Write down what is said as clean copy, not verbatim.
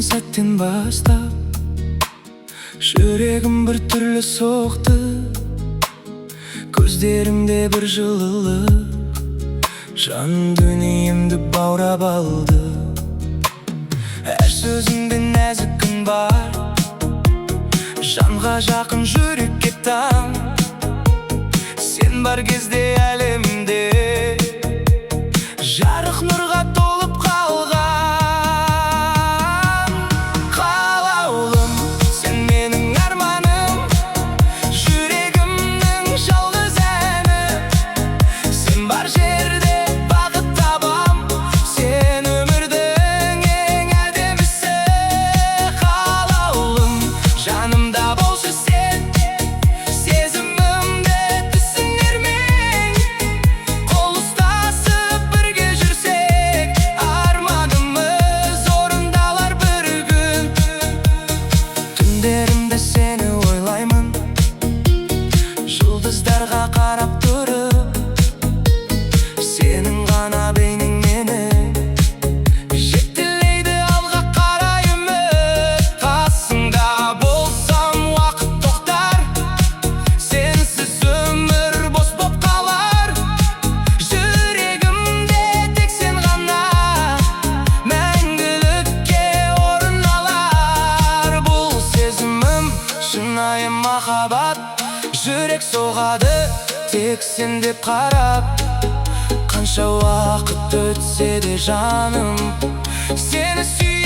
сәттен бастап жүрегім бір түрлі соқты. Көздеріңде бір жылылық жан дүниемді баурап алды. Әр сөзіңде нәзік үн бар, жанға жақын жүрекке таң. Сен бар кезде әлемде жарық нұрға толып қалған. Қалаулым, сен менің арманым, жүрегімнің жалғыз әні. Сен бар жерде бақыт табам, сен өмірдің ең әдемісі. Қалаулым, жанымда болшы сен, сезімімді түсінермен. Қол ұстасып бірге жүрсек, арманымыз орындалар бір күн. Түндерімде сені ойлаймын, жұлдыздарға қарап тұрып. Сенің ғана бейнең мені жетелейді алға қарай үміт. Қасыңда болсам уақыт тоқтар, сенсіз өмір бос боп қалар. Жүрегімде тек сен ғана мәңгілікке орын алар. Бұл сезімім шынайы махаббат, жүрек соғады тек сен деп қарап. Қанша уақыт өтсе де жаным, сені сүйемін.